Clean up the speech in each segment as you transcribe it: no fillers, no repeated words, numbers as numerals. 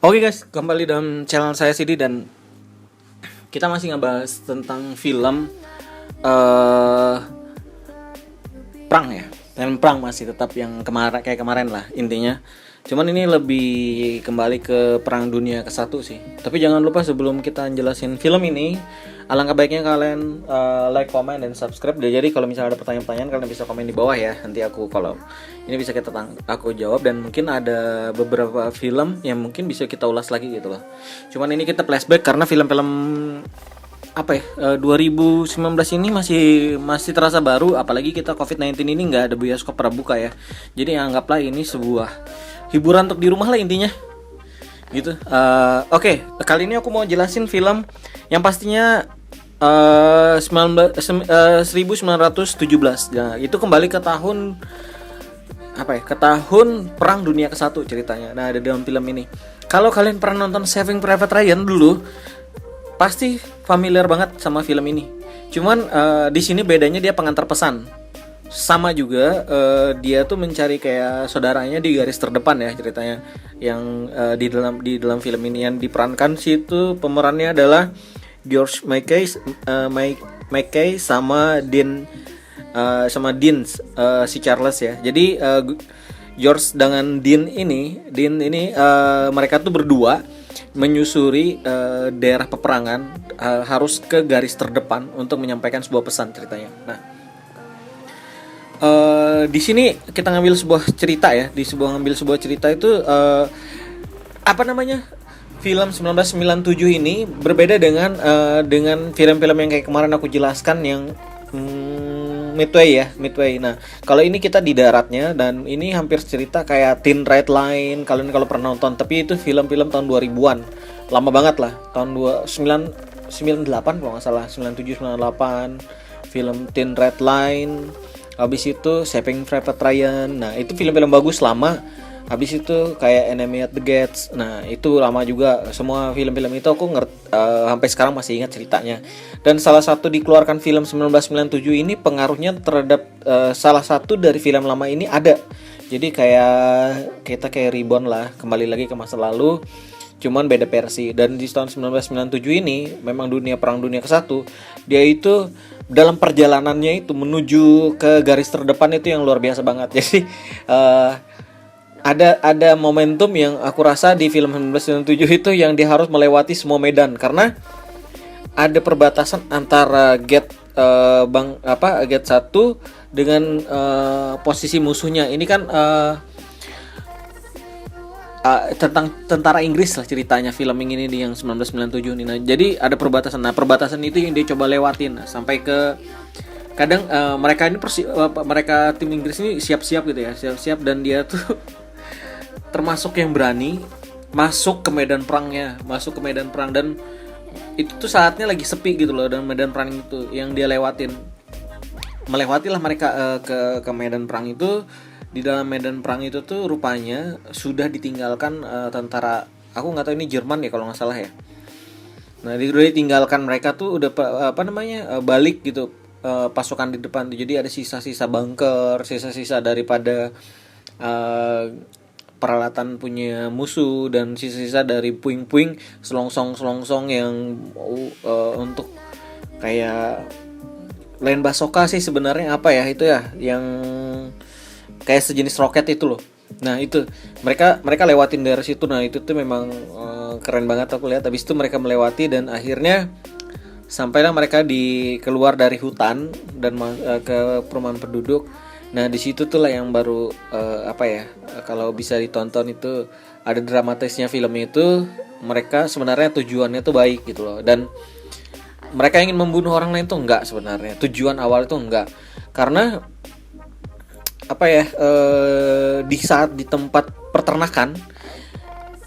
Oke guys, kembali dalam channel saya Sidi dan kita masih ngebahas tentang film eh perang ya. Dan perang masih tetap yang kemarin lah intinya. Cuman ini lebih kembali ke Perang Dunia ke-1 sih. Tapi jangan lupa sebelum kita jelasin film ini, alangkah baiknya kalian like, comment, dan subscribe. Jadi kalau misalnya ada pertanyaan-pertanyaan kalian bisa komen di bawah ya. Nanti kalau ini bisa aku jawab, dan mungkin ada beberapa film yang mungkin bisa kita ulas lagi gitu loh. Cuman ini kita flashback karena film-film 2019 ini masih terasa baru, apalagi kita COVID-19 ini nggak ada bioskop prabuka ya. Jadi anggaplah ini sebuah hiburan untuk di rumah lah intinya gitu. Oke, kali ini aku mau jelasin film yang pastinya 1917. Nah, itu kembali ke tahun ke tahun Perang Dunia ke-1 ceritanya. Nah, ada dalam film ini. Kalau kalian pernah nonton Saving Private Ryan dulu, pasti familiar banget sama film ini. Cuman di sini bedanya dia pengantar pesan. Sama juga dia tuh mencari kayak saudaranya di garis terdepan ya ceritanya. Yang di dalam film ini yang diperankan situ pemerannya adalah George Mackay sama Dean si Charles ya. Jadi George dengan Dean ini mereka tuh berdua menyusuri daerah peperangan, harus ke garis terdepan untuk menyampaikan sebuah pesan ceritanya. Nah, di sini kita ngambil sebuah cerita ya, ngambil sebuah cerita itu film 1997 ini berbeda dengan film-film yang kayak kemarin aku jelaskan yang Midway. Nah, kalau ini kita di daratnya, dan ini hampir cerita kayak Thin Red Line. Kalian kalau pernah nonton, tapi itu film-film tahun 2000-an. Lama banget lah, tahun 98 kalau nggak salah, 97 98. Film Thin Red Line. Habis itu Saving Private Ryan. Nah, itu film-film bagus lama. Habis itu kayak Enemy at the Gates. Nah, itu lama juga. Semua film-film itu aku sampai sekarang masih ingat ceritanya. Dan salah satu dikeluarkan film 1997 ini pengaruhnya terhadap salah satu dari film lama ini ada. Jadi kita kayak reborn lah, kembali lagi ke masa lalu, cuman beda versi. Dan di tahun 1997 ini memang Perang Dunia ke-1, dia itu dalam perjalanannya itu menuju ke garis terdepan itu yang luar biasa banget. Jadi ada momentum yang aku rasa di film 1997 itu yang dia harus melewati semua medan, karena ada perbatasan antara gate 1 dengan posisi musuhnya. Ini kan tentang tentara Inggris lah ceritanya film ini di yang 1997 ini. Nah, jadi ada perbatasan. Nah, perbatasan itu yang dia coba lewatin. Nah, sampai ke kadang mereka tim Inggris ini siap-siap gitu ya, siap-siap, dan dia tuh termasuk yang berani masuk ke medan perang, dan itu tuh saatnya lagi sepi gitu loh, dan medan perang itu yang dia melewatilah mereka ke medan perang itu. Di dalam medan perang itu tuh rupanya sudah ditinggalkan tentara, aku nggak tahu ini Jerman ya kalau nggak salah ya. Nah, udah ditinggalkan, mereka tuh udah balik gitu, pasukan di depan. Jadi ada sisa-sisa bunker, sisa-sisa daripada peralatan punya musuh, dan sisa-sisa dari puing-puing selongsong yang untuk kayak lain basoka sih sebenarnya, itu ya, yang kayak sejenis roket itu loh. Nah, itu mereka lewatin dari situ. Nah, itu tuh memang keren banget aku lihat. Habis itu mereka melewati, dan akhirnya sampailah mereka keluar dari hutan dan ke perumahan penduduk. Nah, di situ tuh lah yang baru kalau bisa ditonton itu ada dramatisnya filmnya itu. Mereka sebenarnya tujuannya tuh baik gitu loh, dan mereka ingin membunuh orang lain tuh enggak sebenarnya. Tujuan awal itu enggak. Karena di saat di tempat peternakan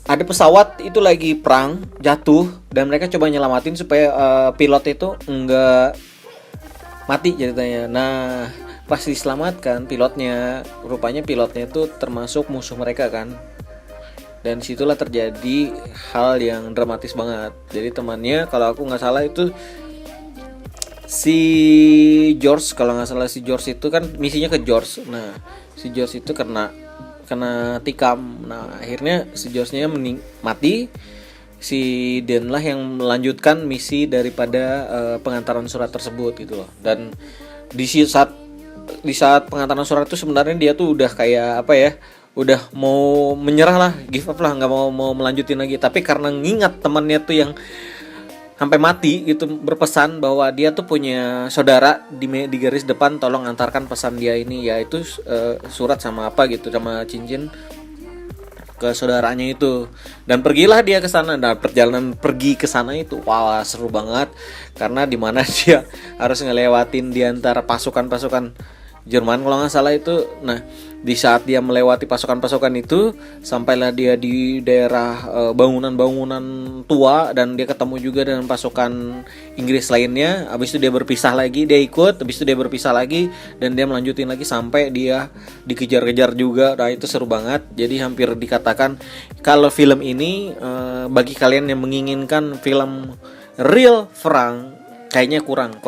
ada pesawat itu lagi perang jatuh, dan mereka coba nyelamatin supaya pilot itu enggak mati ceritanya. Nah, pas diselamatkan rupanya pilotnya itu termasuk musuh mereka kan. Dan situlah terjadi hal yang dramatis banget. Jadi temannya, kalau aku nggak salah itu si George itu kan misinya ke George. Nah, si George itu kena kena tikam. Nah akhirnya si Joshnya mati. Si Dan lah yang melanjutkan misi daripada pengantaran surat tersebut gitu loh. Dan di saat pengantaran surat itu sebenarnya dia tuh udah kayak apa ya, udah mau menyerah lah, give up lah, nggak mau melanjutin lagi. Tapi karena ngingat temannya tuh yang sampai mati gitu berpesan bahwa dia tuh punya saudara di garis depan, tolong antarkan pesan dia ini, yaitu surat sama apa gitu, sama cincin ke saudaranya itu. Dan pergilah dia ke sana. Nah perjalanan pergi ke sana itu wah seru banget, karena dimana dia harus ngelewatin di antara pasukan-pasukan Jerman kalau nggak salah itu. Nah di saat dia melewati pasukan-pasukan itu, sampailah dia di daerah bangunan-bangunan tua, dan dia ketemu juga dengan pasukan Inggris lainnya. Habis itu dia berpisah lagi, dia ikut, habis itu dia berpisah lagi, dan dia melanjutin lagi sampai dia dikejar-kejar juga. Nah itu seru banget. Jadi hampir dikatakan kalau film ini bagi kalian yang menginginkan film real perang, kayaknya kurang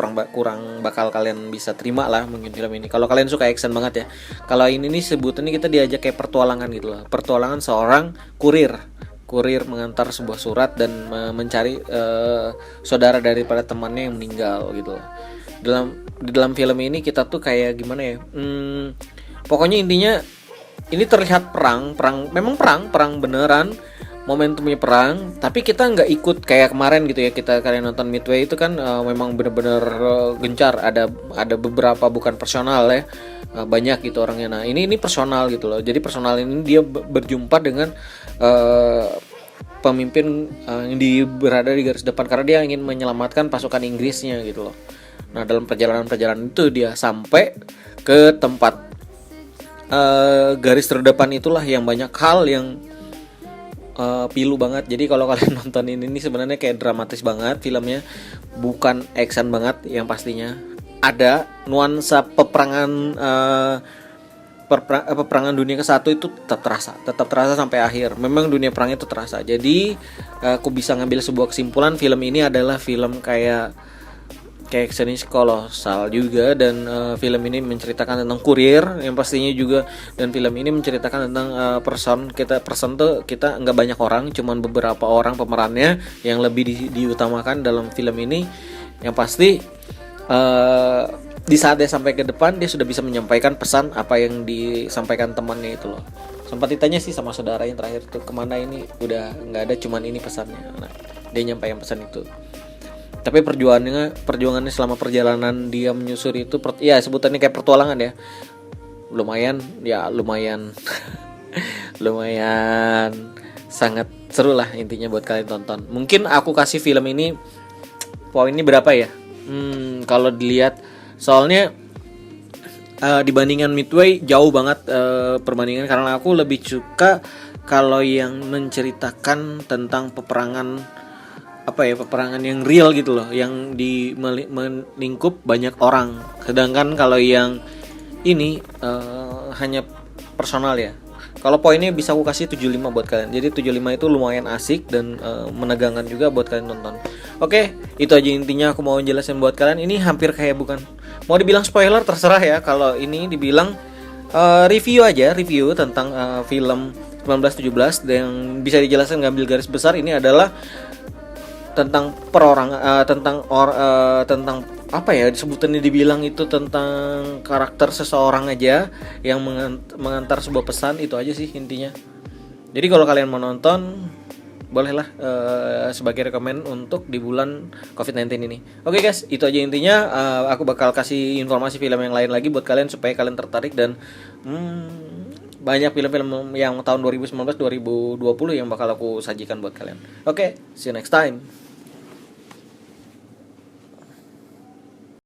bakal kalian bisa terima lah mungkin film ini. Kalau kalian suka action banget ya. Kalau ini nih sebutannya kita diajak kayak pertualangan gitu loh. Pertualangan seorang kurir mengantar sebuah surat dan mencari saudara daripada temannya yang meninggal gitu loh. Di dalam film ini kita tuh kayak gimana ya? Pokoknya intinya ini terlihat perang memang perang beneran. Momentumnya perang, tapi kita nggak ikut kayak kemarin gitu ya. Kalian nonton Midway itu kan memang bener-bener gencar, ada beberapa bukan personal ya, banyak gitu orangnya. Nah ini personal gitu loh. Jadi personal ini dia berjumpa dengan pemimpin yang berada di garis depan karena dia ingin menyelamatkan pasukan Inggrisnya gitu loh. Nah dalam perjalanan itu dia sampai ke tempat garis terdepan itulah yang banyak hal yang pilu banget. Jadi kalau kalian nonton ini sebenarnya kayak dramatis banget filmnya, bukan action banget yang pastinya. Ada nuansa peperangan dunia ke-1 itu tetap terasa sampai akhir. Memang dunia perang itu terasa. Jadi aku bisa ngambil sebuah kesimpulan, film ini adalah film kayak actionnya kolosal juga. Dan film ini menceritakan tentang kurir yang pastinya juga. Dan film ini menceritakan tentang person tuh kita nggak banyak orang, cuman beberapa orang pemerannya yang lebih diutamakan dalam film ini. Yang pasti di saat dia sampai ke depan, dia sudah bisa menyampaikan pesan apa yang disampaikan temannya itu loh. Sempat ditanya sih sama saudara yang terakhir tuh, kemana ini, udah nggak ada, cuman ini pesannya. Nah dia nyampaikan pesan itu. Tapi perjuangannya selama perjalanan dia menyusuri itu ya sebutannya kayak pertualangan ya. Lumayan lumayan sangat seru lah intinya buat kalian tonton. Mungkin aku kasih film ini poinnya berapa ya? Kalau dilihat soalnya dibandingkan Midway jauh banget perbandingan, karena aku lebih suka kalau yang menceritakan tentang peperangan yang real gitu loh, yang di melingkup banyak orang. Sedangkan kalau yang ini hanya personal ya. Kalau poinnya bisa aku kasih 75 buat kalian. Jadi 75 itu lumayan asik dan menegangkan juga buat kalian tonton. Oke, itu aja intinya aku mau jelasin buat kalian. Ini hampir kayak bukan mau dibilang spoiler, terserah ya. Kalau ini dibilang review tentang film 1917 yang bisa dijelaskan ngambil garis besar ini adalah tentang tentang apa ya sebutannya, dibilang itu tentang karakter seseorang aja yang mengantar sebuah pesan. Itu aja sih intinya. Jadi kalau kalian mau nonton, bolehlah sebagai rekomen untuk di bulan COVID-19 ini. Oke guys, itu aja intinya. Aku bakal kasih informasi film yang lain lagi buat kalian supaya kalian tertarik, dan banyak film-film yang tahun 2019-2020 yang bakal aku sajikan buat kalian. Oke, see you next time.